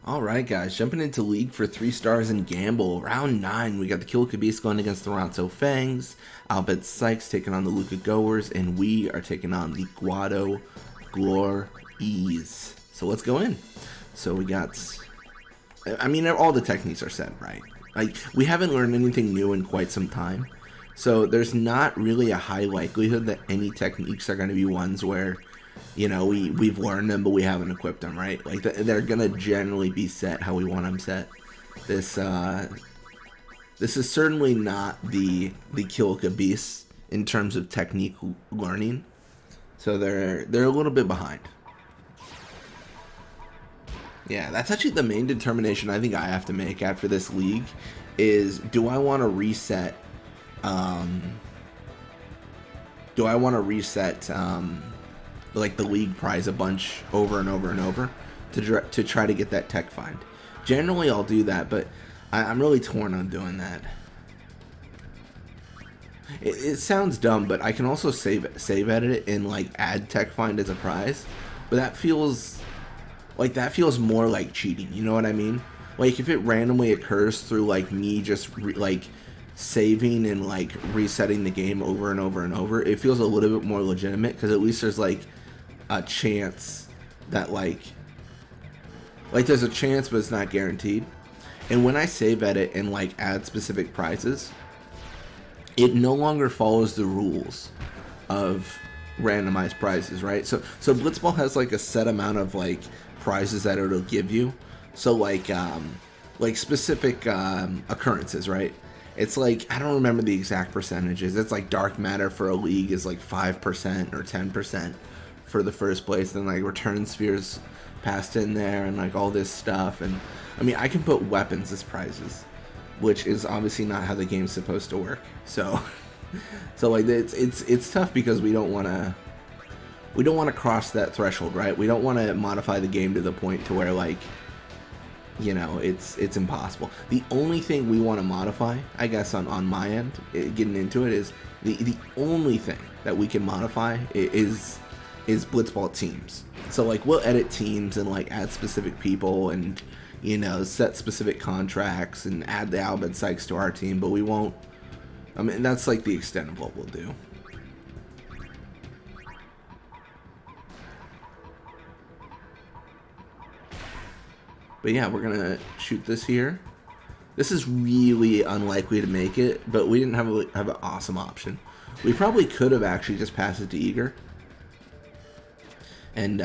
Alright guys, jumping into League for 3 stars in Gamble. Round 9, we got the Killka Beast going against the Ronto Fangs. Bhed Psyches taking on the Guado Glories, and we are taking on the Guado Glories. So let's go in. So we got, I mean, all the techniques are set, right? Like, we haven't learned anything new in quite some time. So there's not really a high likelihood that any techniques are going to be ones where, you know, we've learned them but we haven't equipped them, right? Like they're gonna generally be set how we want them set. This is certainly not the Killka Beast in terms of technique learning, so they're a little bit behind. Yeah, that's actually the main determination I think I have to make after this league is, do I want to reset like the league prize a bunch over and over and over to try to get that tech find. Generally I'll do that, but I'm really torn on doing that. It sounds dumb, but I can also save edit it and like add tech find as a prize, but that feels more like cheating, you know what I mean? Like if it randomly occurs through like me just saving and like resetting the game over and over and over, it feels a little bit more legitimate because at least there's like a chance that like there's a chance, but it's not guaranteed. And when I save edit and like add specific prizes, it no longer follows the rules of randomized prizes, right? So Blitzball has like a set amount of like prizes that it'll give you. So like specific occurrences, right? It's like, I don't remember the exact percentages. It's like dark matter for a league is like 5% or 10% for the first place. Then like return spheres passed in there and like all this stuff. And I mean, I can put weapons as prizes, which is obviously not how the game's supposed to work. So like it's tough because we don't want to cross that threshold, right? We don't want to modify the game to the point to where like, you know, it's impossible. The only thing we want to modify, I guess, on my end, getting into it, is the only thing that we can modify is Blitzball teams. So like we'll edit teams and like add specific people and, you know, set specific contracts and add the Bhed Psyches to our team, but we won't. I mean, that's like the extent of what we'll do. But yeah, we're gonna shoot this here. This is really unlikely to make it, but we didn't have an awesome option. We probably could have actually just passed it to Eager. And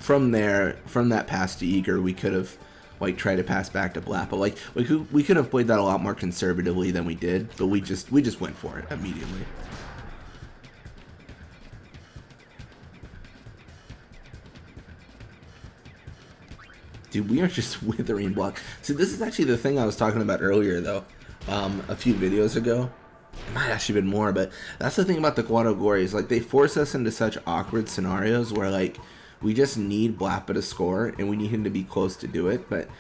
from that pass to Eager, we could have like tried to pass back to Black. But like we could have played that a lot more conservatively than we did. But we just went for it immediately. Dude, we are just withering block. See, this is actually the thing I was talking about earlier, though, a few videos ago. It might actually been more, but that's the thing about the Guado Glories. Like, they force us into such awkward scenarios where, like, we just need Blappa to score, and we need him to be close to do it, but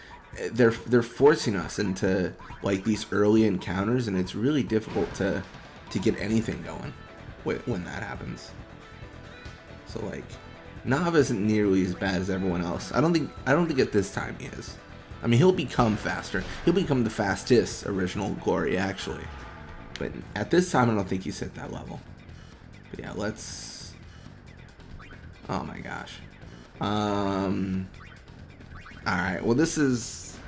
they're forcing us into, like, these early encounters, and it's really difficult to get anything going when that happens. So, like, Nav isn't nearly as bad as everyone else. I don't think at this time he is. I mean, he'll become faster. He'll become the fastest original Glory, actually. But at this time, I don't think he's hit that level. But yeah, let's... Oh my gosh. Alright, well this is...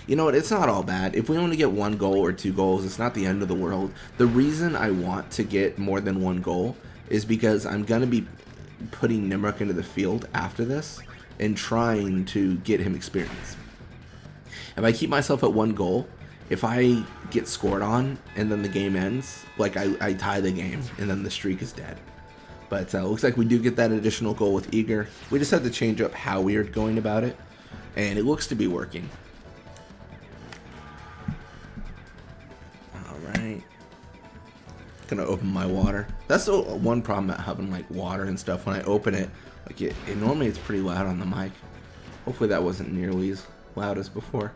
You know what, it's not all bad. If we only get 1 goal or 2 goals, it's not the end of the world. The reason I want to get more than 1 goal is because I'm going to be putting Nimrook into the field after this and trying to get him experience. If I keep myself at 1 goal, if I get scored on and then the game ends, like I tie the game and then the streak is dead. But looks like we do get that additional goal with Eager. We just had to change up how we are going about it, and it looks to be working. Alright. Gonna open my water. That's the one problem about having like water and stuff. When I open it, like it normally it's pretty loud on the mic. Hopefully that wasn't nearly as loud as before.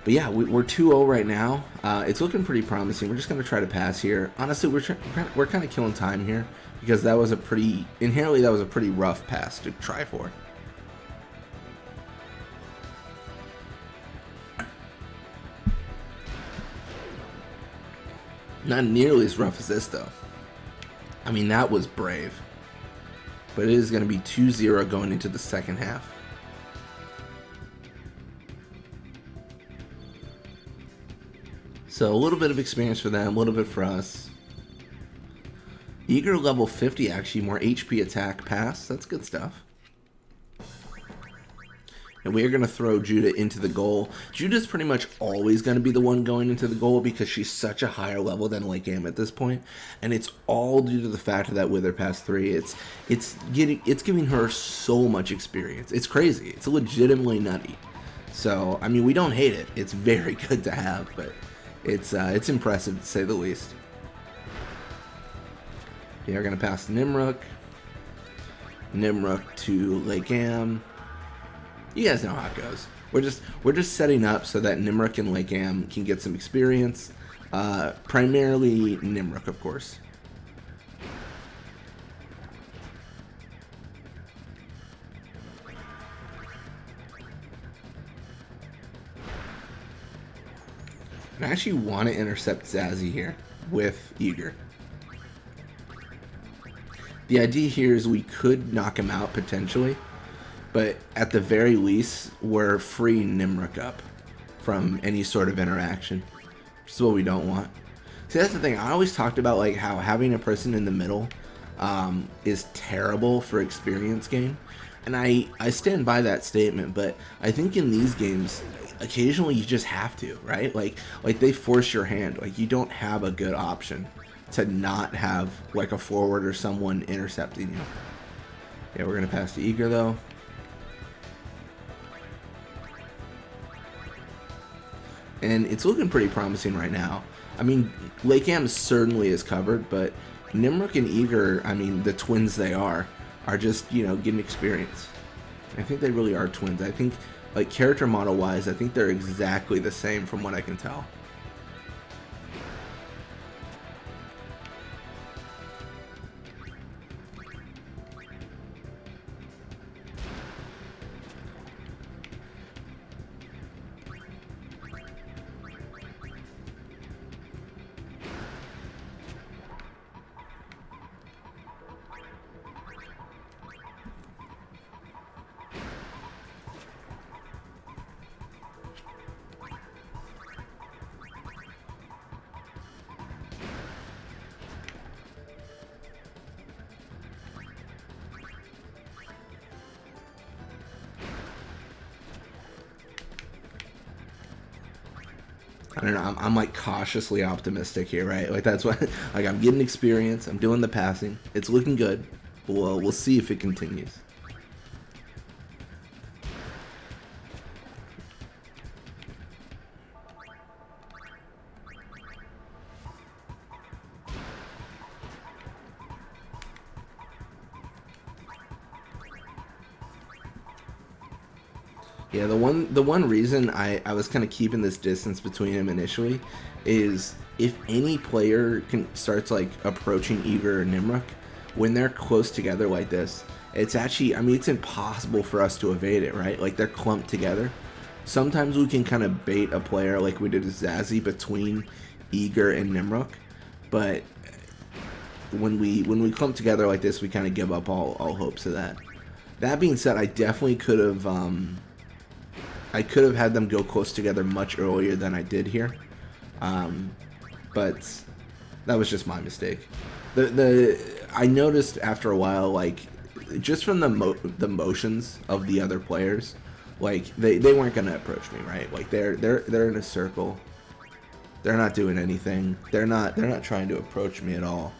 But yeah, we're 2-0 right now. It's looking pretty promising. We're just gonna try to pass here. Honestly, we're kind of killing time here because that was a pretty rough pass to try for. Not nearly as rough as this, though. I mean, that was brave. But it is going to be 2-0 going into the second half. So a little bit of experience for them, a little bit for us. Eager level 50, actually, more HP attack pass. That's good stuff. And we are going to throw Judah into the goal. Judah's pretty much always going to be the one going into the goal because she's such a higher level than late game at this point. And it's all due to the fact that Wither Pass 3, it's giving her so much experience. It's crazy. It's legitimately nutty. So, I mean, we don't hate it. It's very good to have, but it's impressive to say the least. We are going to pass Nimrook. Nimrook to Legam. You guys know how it goes. We're just setting up so that Nimrook and Legam can get some experience. Primarily Nimrook, of course. And I actually want to intercept Zazzy here with Eager. The idea here is we could knock him out potentially. But at the very least, we're freeing Nimrook up from any sort of interaction, which is what we don't want. See, that's the thing. I always talked about like how having a person in the middle is terrible for experience gain, and I stand by that statement. But I think in these games, occasionally you just have to, right? Like they force your hand. Like you don't have a good option to not have like a forward or someone intercepting you. Yeah, we're gonna pass to Eager though. And it's looking pretty promising right now. I mean, Legam certainly is covered, but Nimrook and Eager, I mean, the twins they are just, you know, getting experience. I think they really are twins. I think, like, character model-wise, I think they're exactly the same from what I can tell. I don't know, I'm like cautiously optimistic here, right? Like that's what, like I'm getting experience, I'm doing the passing, it's looking good. We'll see if it continues. Yeah, the one reason I was kind of keeping this distance between him initially is if any player starts like approaching Eager or Nimrook, when they're close together like this, it's actually, I mean, it's impossible for us to evade it, right? Like they're clumped together. Sometimes we can kind of bait a player like we did with Zazzy between Eager and Nimrook, but when we clump together like this, we kind of give up all hopes of that. That being said, I definitely could have had them go close together much earlier than I did here, but that was just my mistake. I noticed after a while, like just from the motions of the other players, like they weren't gonna approach me, right? Like they're in a circle, they're not doing anything, they're not trying to approach me at all.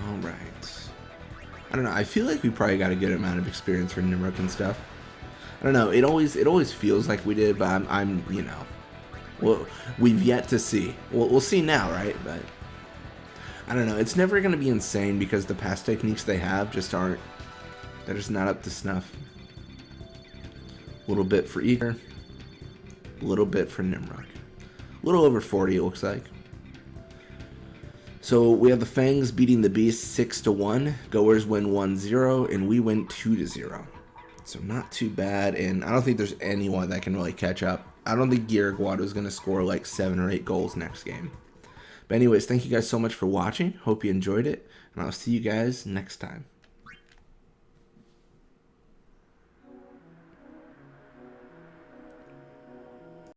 Alright. I don't know, I feel like we probably got a good amount of experience for Nimrook and stuff. I don't know, it always feels like we did, but I'm you know, Well, we've yet to see. We'll see now, right? But I don't know. It's never going to be insane because the past techniques they have just aren't. They're just not up to snuff. A little bit for Eager. A little bit for Nimrook. A little over 40, it looks like. So we have the Fangs beating the Beast 6-1. Goers win 1-0, and we win 2-0. So not too bad, and I don't think there's anyone that can really catch up. I don't think Gear Guado is going to score like 7 or 8 goals next game. But anyways, thank you guys so much for watching. Hope you enjoyed it, and I'll see you guys next time.